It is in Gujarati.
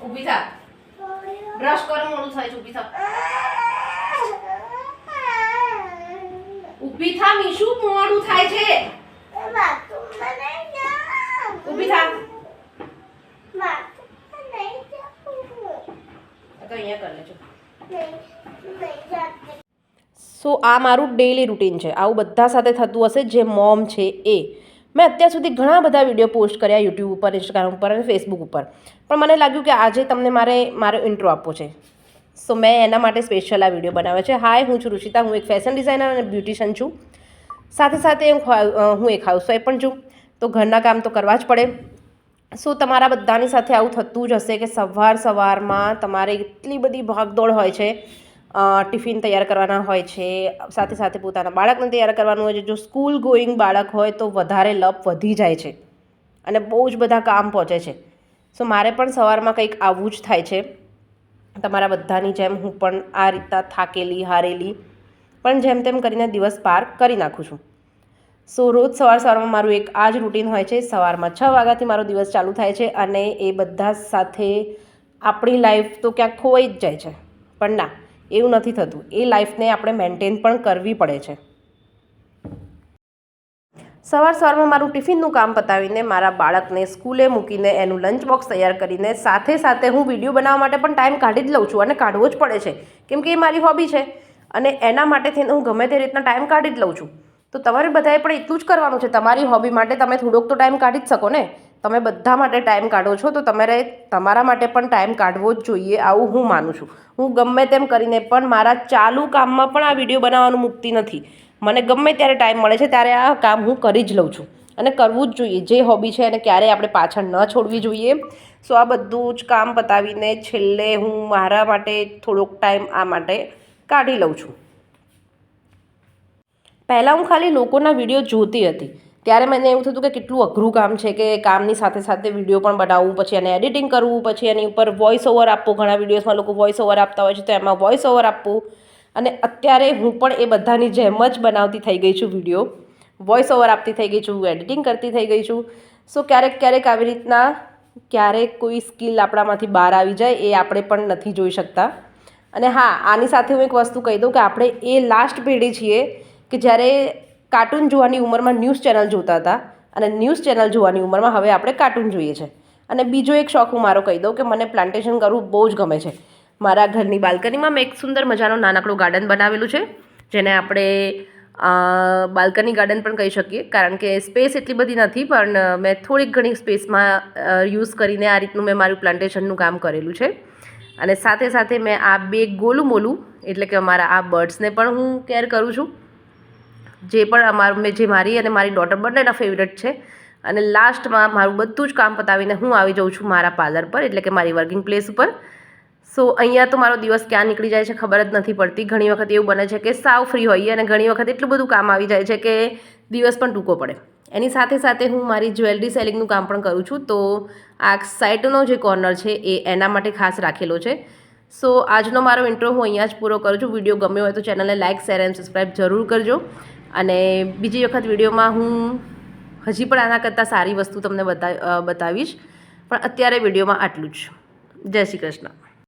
ઊભી થા. બ્રશ કરો મોડું થાય છે. ઊભી થા. ઊભી થા મીશુ, મોડું થાય છે. ઊભી થા. તો અહીંયા કરી લેજો. સો આ મારું ડેઈલી રૂટીન છે. આવું બધા સાથે થતું હશે જે મોમ છે એ. મેં અત્યાર સુધી ઘણા બધા વિડીયો પોસ્ટ કર્યા યુટ્યુબ ઉપર, ઇન્સ્ટાગ્રામ ઉપર અને ફેસબુક ઉપર, પણ મને લાગ્યું કે આજે તમને મારો ઇન્ટ્રો આપવો છે. સો મેં એના માટે સ્પેશિયલ આ વિડીયો બનાવ્યો છે. હાય, હું છું રુચિતા. હું એક ફેશન ડિઝાઇનર અને બ્યુટિશિયન છું. સાથે સાથે હું એક હાઉસવાઈફ પણ છું. તો ઘરના કામ તો કરવા જ પડે. સો તમારા બધાની સાથે આવું થતું જ હશે કે સવારમાં તમારે એટલી બધી ભાગદોડ હોય છે. ટિફિન તૈયાર કરવાના હોય છે, સાથે સાથે પોતાના બાળકને તૈયાર કરવાનું હોય છે. જો સ્કૂલ ગોઈંગ બાળક હોય તો વધારે લપ વધી જાય છે અને બહુ જ બધા કામ પહોંચે છે. સો મારે પણ સવારમાં કંઈક આવું જ થાય છે. તમારા બધાની જેમ હું પણ આ રીતના થાકેલી હારેલી પણ જેમ તેમ કરીને દિવસ પાર કરી નાખું છું. સો રોજ સવારમાં મારું એક આ જ રૂટીન હોય છે. સવારમાં 6 વાગ્યાથી મારો દિવસ ચાલુ થાય છે અને એ બધા સાથે આપણી લાઈફ તો ક્યાંક ખોવાઈ જ જાય છે. પણ ના, એવું નથી થતું. એ લાઈફને આપણે મેન્ટેન પણ કરવી પડે છે. સવારમાં મારું ટિફિનનું કામ પતાવીને મારા બાળકને સ્કૂલે મૂકીને એનું લંચ બોક્સ તૈયાર કરીને સાથે સાથે હું વિડીયો બનાવવા માટે પણ ટાઈમ કાઢી જ લઉં છું અને કાઢવો જ પડે છે, કેમ કે એ મારી હોબી છે અને એના માટે થઈને હું ગમે તે રીતના ટાઈમ કાઢી જ લઉં છું. તો તમારે બધાએ પણ એટલું જ કરવાનું છે. તમારી હોબી માટે તમે થોડોક તો ટાઈમ કાઢી જ શકો ને. તમે બધા માટે ટાઈમ કાઢો છો તો તમારે તમારા માટે પણ ટાઈમ કાઢવો જ જોઈએ, આવું હું માનું છું. હું ગમે તેમ કરીને પણ મારા ચાલુ કામમાં પણ આ વિડીયો બનાવવાનું મૂકતી નથી. મને ગમે ત્યારે ટાઈમ મળે છે ત્યારે આ કામ હું કરી જ લઉં છું અને કરવું જ જોઈએ. જે હોબી છે એને ક્યારેય આપણે પાછળ ન છોડવી જોઈએ. સો આ બધું જ કામ પતાવીને છેલ્લે હું મારા માટે થોડોક ટાઈમ આ માટે કાઢી લઉં છું. પહેલાં હું ખાલી લોકોના વિડીયો જોતી હતી, ત્યારે મને એવું થતું કે કેટલું અઘરું કામ છે, કે કામની સાથે સાથે વિડીયો પણ બનાવવું, પછી એને એડિટિંગ કરવું, પછી એની ઉપર વોઇસ ઓવર આપવું. ઘણા વિડીયોઝમાં લોકો વોઇસ ઓવર આપતા હોય છે તો એમાં વોઇસ ઓવર આપવું. અને અત્યારે હું પણ એ બધાની જેમ જ બનાવતી થઈ ગઈ છું વિડીયો, વોઇસ ઓવર આપતી થઈ ગઈ છું, એડિટિંગ કરતી થઈ ગઈ છું. સો ક્યારેક આવી રીતના ક્યારેક કોઈ સ્કિલ આપણામાંથી બહાર આવી જાય એ આપણે પણ નથી જોઈ શકતા. અને હા, આની સાથે હું એક વસ્તુ કહી દઉં કે આપણે એ લાસ્ટ પેઢી છીએ કે જ્યારે કાર્ટૂન જોવાની ઉંમરમાં ન્યૂઝ ચેનલ જોતા હતા અને ન્યૂઝ ચેનલ જોવાની ઉંમરમાં હવે આપણે કાર્ટૂન જોઈએ છે. અને બીજો એક શોખ હું મારો કહી દઉં કે મને પ્લાન્ટેશન કરવું બહુ જ ગમે છે. મારા ઘરની બાલ્કનીમાં મેં એક સુંદર મજાનો નાનકડો ગાર્ડન બનાવેલું છે, જેને આપણે બાલ્કની ગાર્ડન પણ કહી શકીએ, કારણ કે સ્પેસ એટલી બધી નથી, પણ મેં થોડીક ઘણી સ્પેસમાં યુઝ કરીને આ રીતનું મેં મારું પ્લાન્ટેશનનું કામ કરેલું છે. અને સાથે સાથે મેં આ 2 ગોલું મોલું એટલે કે અમારા આ બર્ડ્સને પણ હું કેર કરું છું, જે પણ જે મારી અને મારી ડોટર બંનેના ફેવરેટ છે. અને લાસ્ટમાં મારું બધું જ કામ પતાવીને હું આવી જાઉં છું મારા પાર્લર પર, એટલે કે મારી વર્કિંગ પ્લેસ ઉપર. સો અહીંયા તો મારો દિવસ ક્યાં નીકળી જાય છે ખબર જ નથી પડતી. ઘણી વખત એવું બને છે કે સાવ ફ્રી હોઈએ અને ઘણી વખત એટલું બધું કામ આવી જાય છે કે દિવસ પણ ટૂંકો પડે. એની સાથે સાથે હું મારી જ્વેલરી સેલિંગનું કામ પણ કરું છું. તો આ સાઇટનો જે કોર્નર છે એ એના માટે ખાસ રાખેલો છે. સો આજનો મારો ઇન્ટ્રો હું અહીંયા જ પૂરો કરું છું. વિડીયો ગમ્યો હોય તો ચેનલને લાઇક, શેર એન્ડ સબસ્ક્રાઈબ જરૂર કરજો. અને બીજી વખત વિડીયોમાં હું હજી પણ આના કરતાં સારી વસ્તુ તમને બતાવીશ. પણ અત્યારે વિડીયોમાં આટલું જ. જય શ્રી કૃષ્ણ.